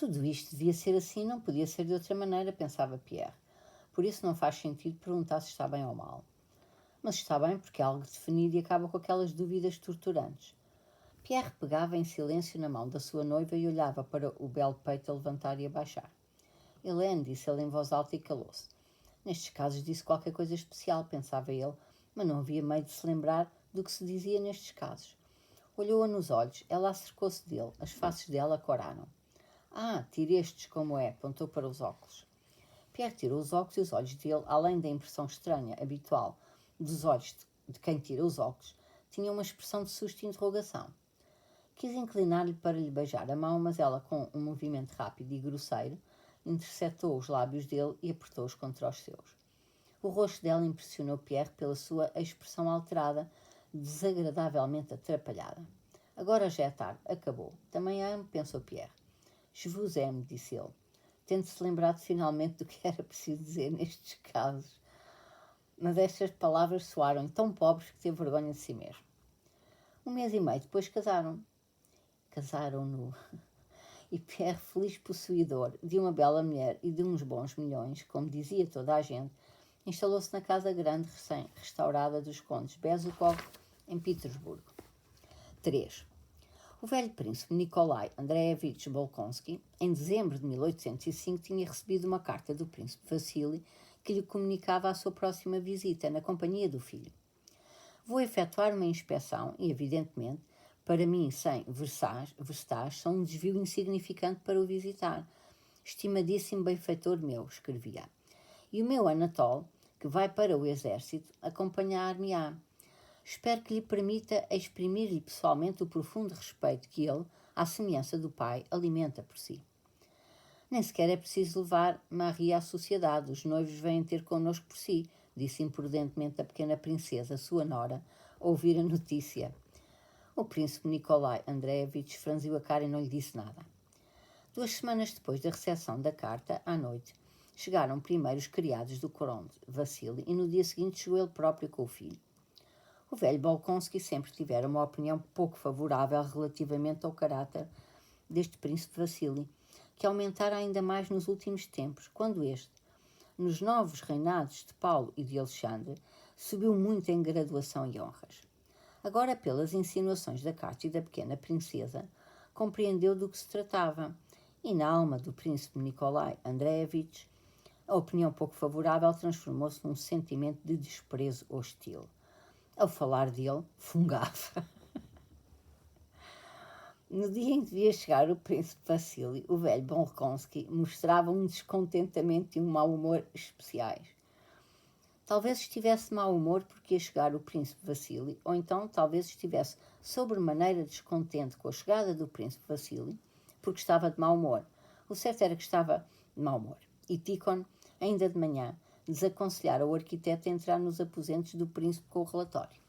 Tudo isto devia ser assim, não podia ser de outra maneira, pensava Pierre. Por isso não faz sentido perguntar se está bem ou mal. Mas está bem porque é algo definido e acaba com aquelas dúvidas torturantes. Pierre pegava em silêncio na mão da sua noiva e olhava para o belo peito a levantar e a baixar. Helene, disse ele em voz alta e calou-se. Nestes casos disse qualquer coisa especial, pensava ele, mas não havia meio de se lembrar do que se dizia nestes casos. Olhou-a nos olhos, ela acercou-se dele, as faces dela coraram. Ah, tire estes como é, apontou para os óculos. Pierre tirou os óculos e os olhos dele, além da impressão estranha, habitual, dos olhos de quem tira os óculos, tinham uma expressão de susto e interrogação. Quis inclinar-lhe para lhe beijar a mão, mas ela, com um movimento rápido e grosseiro, interceptou os lábios dele e apertou-os contra os seus. O rosto dela impressionou Pierre pela sua expressão alterada, desagradavelmente atrapalhada. Agora já é tarde, acabou. Também amo, pensou Pierre. Je vous aime, disse ele, tendo-se lembrado finalmente do que era preciso dizer nestes casos. Mas estas palavras soaram tão pobres que teve vergonha de si mesmo. 1 mês e meio depois casaram. Casaram-no. E Pierre, feliz possuidor de uma bela mulher e de uns bons milhões, como dizia toda a gente, instalou-se na casa grande recém-restaurada dos condes Bezukov, em Petersburgo. 3. O velho príncipe Nikolai Andreevich Bolkonsky, em dezembro de 1805, tinha recebido uma carta do príncipe Vassili que lhe comunicava a sua próxima visita, na companhia do filho. Vou efetuar uma inspeção e, evidentemente, para mim, 100 verstais são um desvio insignificante para o visitar. Estimadíssimo benfeitor meu, escrevia. E o meu Anatole, que vai para o exército, acompanhar-me-á. Espero que lhe permita exprimir-lhe pessoalmente o profundo respeito que ele, à semelhança do pai, alimenta por si. Nem sequer é preciso levar Marie à sociedade. Os noivos vêm ter connosco por si, disse imprudentemente a pequena princesa, sua nora, ao ouvir a notícia. O príncipe Nikolai Andreevich franziu a cara e não lhe disse nada. 2 semanas depois da recepção da carta, à noite, chegaram primeiro os criados do conde Vassili e no dia seguinte chegou ele próprio com o filho. O velho Bolkonsky sempre tivera uma opinião pouco favorável relativamente ao caráter deste príncipe Vassili, que aumentara ainda mais nos últimos tempos, quando este, nos novos reinados de Paulo e de Alexandre, subiu muito em graduação e honras. Agora, pelas insinuações da carta e da pequena princesa, compreendeu do que se tratava, e na alma do príncipe Nikolai Andreevich, a opinião pouco favorável transformou-se num sentimento de desprezo hostil. Ao falar dele, fungava. No dia em que devia chegar o príncipe Vassili, o velho Bolkonsky mostrava um descontentamento e um mau humor especiais. Talvez estivesse de mau humor porque ia chegar o príncipe Vassili, ou então talvez estivesse sobremaneira descontente com a chegada do príncipe Vassili, porque estava de mau humor. O certo era que estava de mau humor. E Tikhon, ainda de manhã, desaconselhara o arquiteto a entrar nos aposentos do príncipe com o relatório.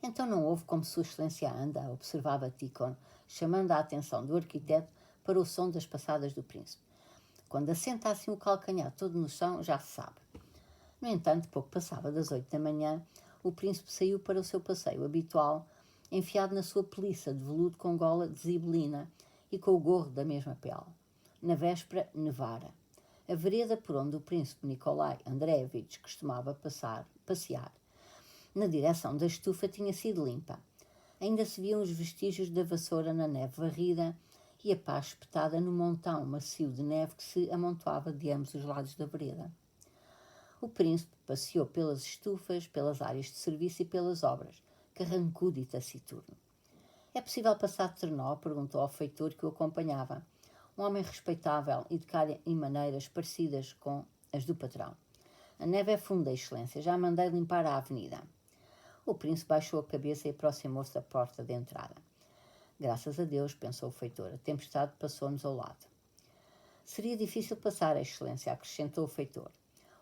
Então não houve como Sua Excelência anda, observava Tikhon, chamando a atenção do arquiteto para o som das passadas do príncipe. Quando assenta assim o calcanhar todo no chão, já se sabe. No entanto, pouco passava das 8 da manhã, o príncipe saiu para o seu passeio habitual, enfiado na sua peliça de veludo com gola de zibelina e com o gorro da mesma pele. Na véspera, nevara. A vereda por onde o príncipe Nikolai Andreevich costumava passear, na direção da estufa, tinha sido limpa. Ainda se viam os vestígios da vassoura na neve varrida e a pá espetada no montão macio de neve que se amontoava de ambos os lados da vereda. O príncipe passeou pelas estufas, pelas áreas de serviço e pelas obras, carrancudo e taciturno. É possível passar de trenó? Perguntou ao feitor que o acompanhava, um homem respeitável e de cara e maneiras parecidas com as do patrão. A neve é funda, excelência, já mandei limpar a avenida. O príncipe baixou a cabeça e aproximou-se da porta de entrada. Graças a Deus, pensou o feitor, a tempestade passou-nos ao lado. Seria difícil passar, a excelência, acrescentou o feitor.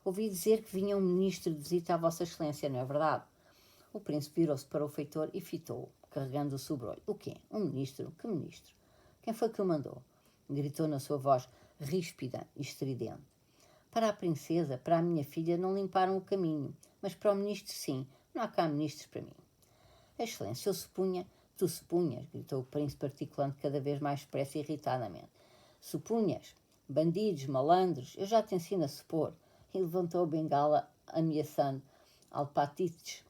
Ouvi dizer que vinha um ministro de visita à vossa excelência, não é verdade? O príncipe virou-se para o feitor e fitou-o, carregando o sobrolho. O quê? Um ministro? Que ministro? Quem foi que o mandou? Gritou na sua voz ríspida e estridente. Para a princesa, para a minha filha, não limparam o caminho, mas para o ministro, sim. Não há cá ministros para mim. A excelência, tu supunhas, gritou o príncipe, articulando cada vez mais depressa e irritadamente. Supunhas? Bandidos, malandros, eu já te ensino a supor. E levantou a bengala, ameaçando Alpatites.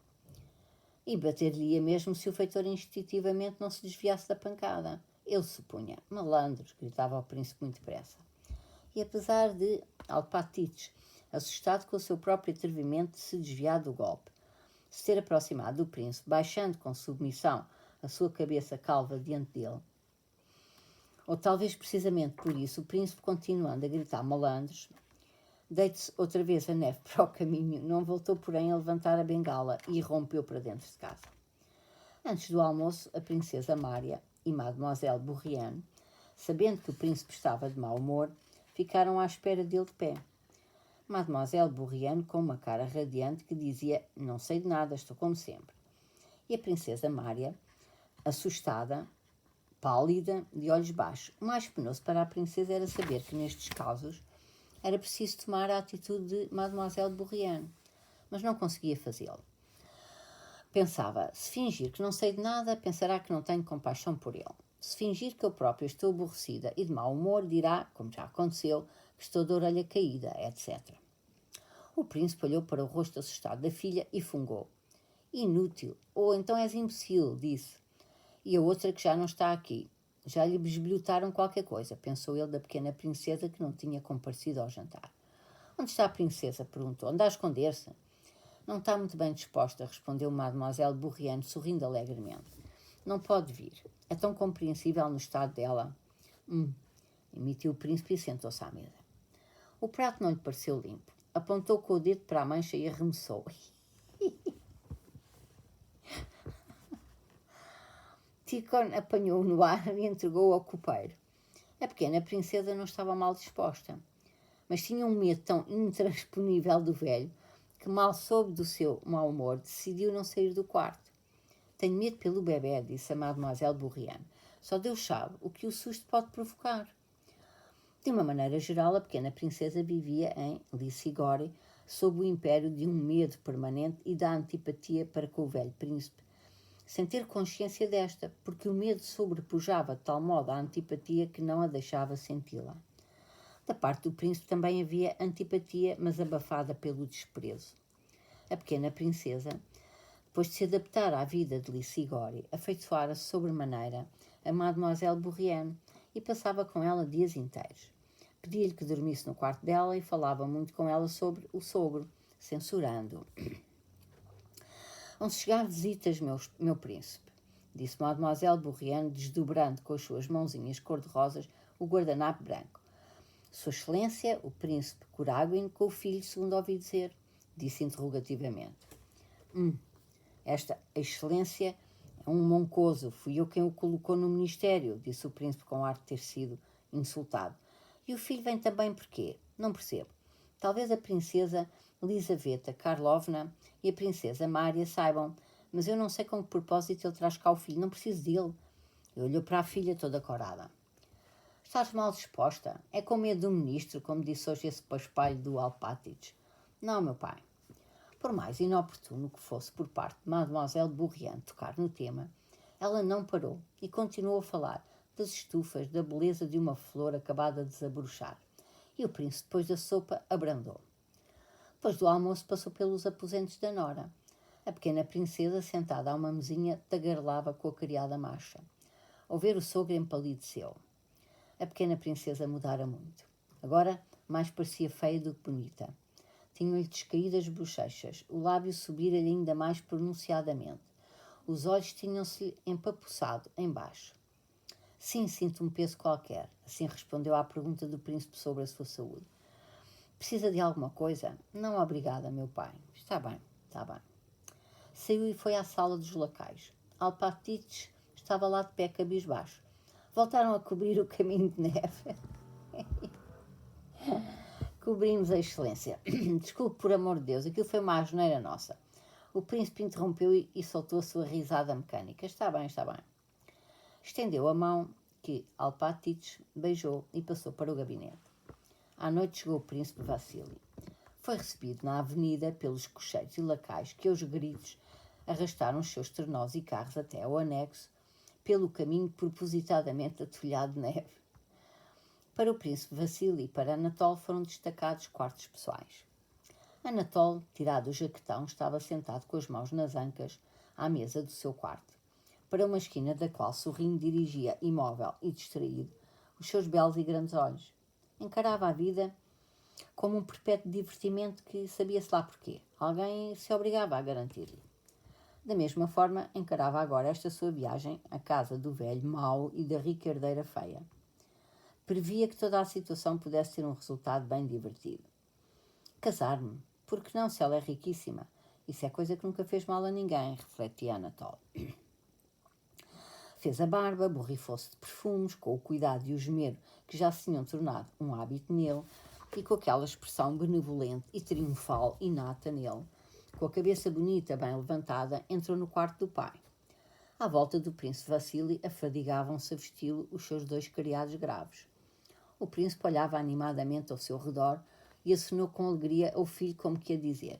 E bater-lhe-ia mesmo se o feitor instintivamente não se desviasse da pancada. Eu supunha. Malandros, gritava o príncipe muito depressa. E apesar de Alpatites, assustado com o seu próprio atrevimento, se desviar do golpe, se ter aproximado do príncipe, baixando com submissão a sua cabeça calva diante dele, ou talvez precisamente por isso, o príncipe, continuando a gritar malandros, deite-se outra vez a neve para o caminho, não voltou, porém, a levantar a bengala e rompeu para dentro de casa. Antes do almoço, a princesa Mária e Mademoiselle Bourrienne, sabendo que o príncipe estava de mau humor, ficaram à espera dele de pé. Mademoiselle Bourrienne com uma cara radiante que dizia: não sei de nada, estou como sempre. E a princesa Mária, assustada, pálida, de olhos baixos. O mais penoso para a princesa era saber que nestes casos era preciso tomar a atitude de Mademoiselle Bourrienne, mas não conseguia fazê-lo. Pensava: se fingir que não sei de nada, pensará que não tenho compaixão por ele. Se fingir que eu própria estou aborrecida e de mau humor, dirá, como já aconteceu, que estou de orelha caída, etc. O príncipe olhou para o rosto assustado da filha e fungou. Inútil, ou então és imbecil, disse. E a outra que já não está aqui. Já lhe besbilhotaram qualquer coisa, pensou ele da pequena princesa que não tinha comparecido ao jantar. Onde está a princesa? Perguntou. Anda a esconder-se? Não está muito bem disposta, respondeu Mademoiselle Bourrienne, sorrindo alegremente. Não pode vir. É tão compreensível no estado dela. Emitiu o príncipe e sentou-se à mesa. O prato não lhe pareceu limpo. Apontou com o dedo para a mancha e arremessou. Ticon apanhou-o no ar e entregou-o ao copeiro. A pequena princesa não estava mal disposta, mas tinha um medo tão intransponível do velho que, mal soube do seu mau humor, decidiu não sair do quarto. Tenho medo pelo bebê, disse a Mademoiselle Bourrienne. Só Deus sabe o que o susto pode provocar. De uma maneira geral, a pequena princesa vivia em Lissigore sob o império de um medo permanente e da antipatia para com o velho príncipe, sem ter consciência desta, porque o medo sobrepujava de tal modo a antipatia que não a deixava senti-la. Da parte do príncipe também havia antipatia, mas abafada pelo desprezo. A pequena princesa, depois de se adaptar à vida de Lissigore, afeiçoara-se sobremaneira a Mademoiselle Bourrienne e passava com ela dias inteiros. Pedia-lhe que dormisse no quarto dela e falava muito com ela sobre o sogro, censurando-o. Vão chegar visitas, meu príncipe, disse Mademoiselle Bourrienne, desdobrando com as suas mãozinhas cor-de-rosas o guardanapo branco. Sua Excelência, o príncipe Coraguin, com o filho, segundo ouvi dizer, disse interrogativamente. Esta Excelência é um moncoso, fui eu quem o colocou no ministério, disse o príncipe com ar de ter sido insultado. E o filho vem também porquê? Não percebo. Talvez a princesa Lisaveta Karlovna e a princesa Mária saibam, mas eu não sei com que propósito ele traz cá o filho, não preciso dele. Ele olhou para a filha toda corada. Estás mal disposta? É com medo do ministro, como disse hoje esse paspalho do Alpatites. Não, meu pai. Por mais inoportuno que fosse por parte de Mademoiselle Bourrienne tocar no tema, ela não parou e continuou a falar das estufas, da beleza de uma flor acabada de desabrochar. E o príncipe, depois da sopa, abrandou. Depois do almoço, passou pelos aposentos da nora. A pequena princesa, sentada a uma mesinha, tagarelava com a criada macha. Ao ver o sogro, empalideceu. A pequena princesa mudara muito. Agora, mais parecia feia do que bonita. Tinham-lhe descaído as bochechas, o lábio subira-lhe ainda mais pronunciadamente. Os olhos tinham-se-lhe empapuçado embaixo. Sim, sinto um peso qualquer, assim respondeu à pergunta do príncipe sobre a sua saúde. Precisa de alguma coisa? Não, obrigada, meu pai. Está bem, está bem. Saiu e foi à sala dos lacais. Alpatites estava lá de pé cabisbaixo. Voltaram a cobrir o caminho de neve. Cobrimos a excelência. Desculpe, por amor de Deus, aquilo foi uma asneira nossa. O príncipe interrompeu e soltou a sua risada mecânica. Está bem, está bem. Estendeu a mão que Alpatites beijou e passou para o gabinete. À noite chegou o príncipe Vassili. Foi recebido na avenida pelos cocheiros e lacais que aos gritos arrastaram os seus trenós e carros até ao anexo, pelo caminho propositadamente atolhado de neve. Para o príncipe Vassili e para Anatole foram destacados quartos pessoais. Anatole, tirado o jaquetão, estava sentado com as mãos nas ancas à mesa do seu quarto, para uma esquina da qual, sorrindo, dirigia, imóvel e distraído, os seus belos e grandes olhos. Encarava a vida como um perpétuo divertimento que, sabia-se lá porquê, alguém se obrigava a garantir-lhe. Da mesma forma, encarava agora esta sua viagem à casa do velho mau e da rica herdeira feia. Previa que toda a situação pudesse ter um resultado bem divertido. Casar-me? Por que não, se ela é riquíssima? Isso é coisa que nunca fez mal a ninguém, refletia Anatole. Fez a barba, borrifou-se de perfumes, com o cuidado e o esmero que já se tinham tornado um hábito nele, e com aquela expressão benevolente e triunfal inata nele, com a cabeça bonita, bem levantada, entrou no quarto do pai. À volta do príncipe Vassili afadigavam-se a vesti-lo os seus 2 criados graves. O príncipe olhava animadamente ao seu redor e acenou com alegria ao filho, como que a dizer: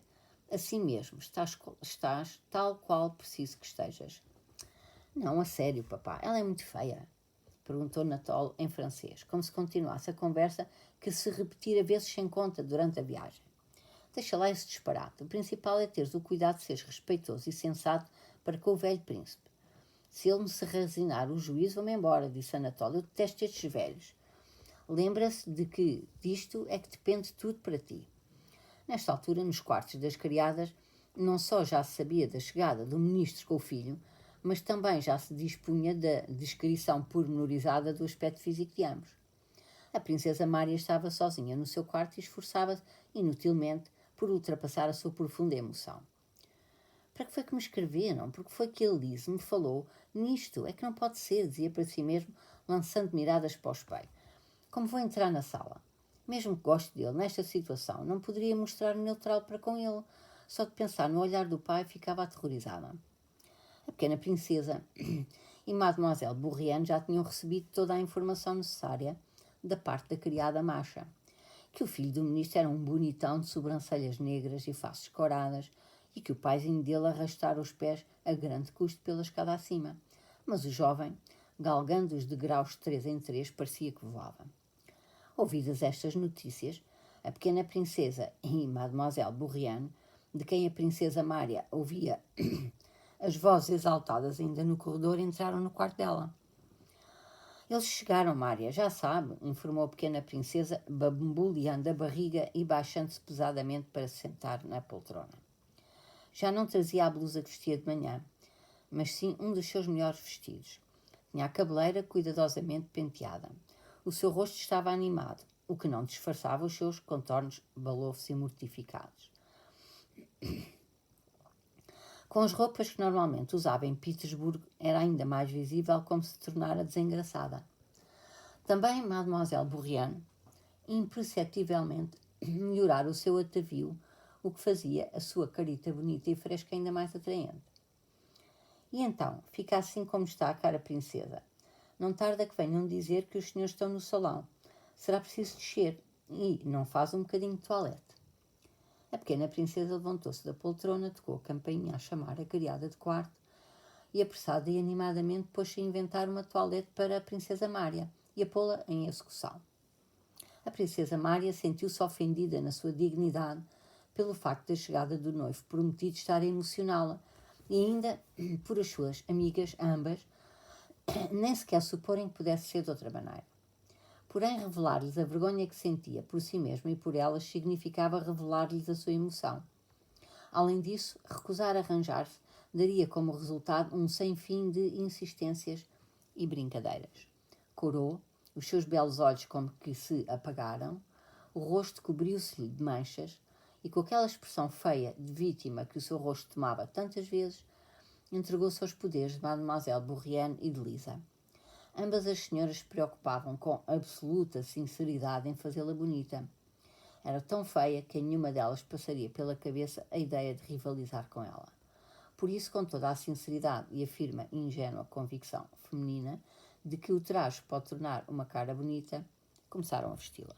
assim mesmo, estás tal qual preciso que estejas. Não, a sério, papá, ela é muito feia, perguntou Anatole em francês, como se continuasse a conversa que se repetira vezes sem conta durante a viagem. Deixa lá esse disparate. O principal é teres o cuidado de seres respeitoso e sensato para com o velho príncipe. Se ele me se resinar o juízo, vou-me embora, disse Anatole. Eu detesto estes velhos. Lembra-se de que disto é que depende tudo para ti. Nesta altura, nos quartos das criadas, não só já se sabia da chegada do ministro com o filho, mas também já se dispunha da descrição pormenorizada do aspecto físico de ambos. A princesa Mária estava sozinha no seu quarto e esforçava-se inutilmente por ultrapassar a sua profunda emoção. Para que foi que me escreveram? Porque foi que a Elise me falou nisto? É que não pode ser, dizia para si mesmo, lançando miradas para o espelho. Como vou entrar na sala? Mesmo que goste dele, nesta situação, não poderia mostrar-me neutral para com ele. Só de pensar no olhar do pai ficava aterrorizada. A pequena princesa e Mademoiselle Bourrienne já tinham recebido toda a informação necessária da parte da criada Macha, que o filho do ministro era um bonitão de sobrancelhas negras e faces coradas e que o paizinho dele arrastara os pés a grande custo pela escada acima. Mas o jovem, galgando os degraus de 3 em 3, parecia que voava. Ouvidas estas notícias, a pequena princesa e Mademoiselle Bourrienne, de quem a princesa Mária ouvia as vozes exaltadas ainda no corredor, entraram no quarto dela. Eles chegaram, Mária, já sabe, informou a pequena princesa, bamboleando a barriga e baixando-se pesadamente para se sentar na poltrona. Já não trazia a blusa que vestia de manhã, mas sim um dos seus melhores vestidos. Tinha a cabeleira cuidadosamente penteada. O seu rosto estava animado, o que não disfarçava os seus contornos balofos e mortificados. Com as roupas que normalmente usava em Petersburgo, era ainda mais visível como se tornara desengraçada. Também Mademoiselle Bourrienne, imperceptivelmente, melhorara o seu atavio, o que fazia a sua carita bonita e fresca ainda mais atraente. E então, fica assim como está a cara princesa. Não tarda que venham dizer que os senhores estão no salão. Será preciso descer e não faz um bocadinho de toilette. A pequena princesa levantou-se da poltrona, tocou a campainha a chamar a criada de quarto e, apressada e animadamente, pôs-se a inventar uma toilette para a princesa Mária e a pô-la em execução. A princesa Mária sentiu-se ofendida na sua dignidade pelo facto da chegada do noivo prometido estar a emocioná-la e ainda por as suas amigas, ambas, nem sequer suporem que pudesse ser de outra maneira. Porém, revelar-lhes a vergonha que sentia por si mesma e por elas significava revelar-lhes a sua emoção. Além disso, recusar arranjar-se daria como resultado um sem fim de insistências e brincadeiras. Corou, os seus belos olhos como que se apagaram, o rosto cobriu-se-lhe de manchas e, com aquela expressão feia de vítima que o seu rosto tomava tantas vezes, entregou-se aos poderes de Mademoiselle Bourrienne e de Lisa. Ambas as senhoras se preocupavam com absoluta sinceridade em fazê-la bonita. Era tão feia que a nenhuma delas passaria pela cabeça a ideia de rivalizar com ela. Por isso, com toda a sinceridade e a firme e ingênua convicção feminina de que o traje pode tornar uma cara bonita, começaram a vesti-la.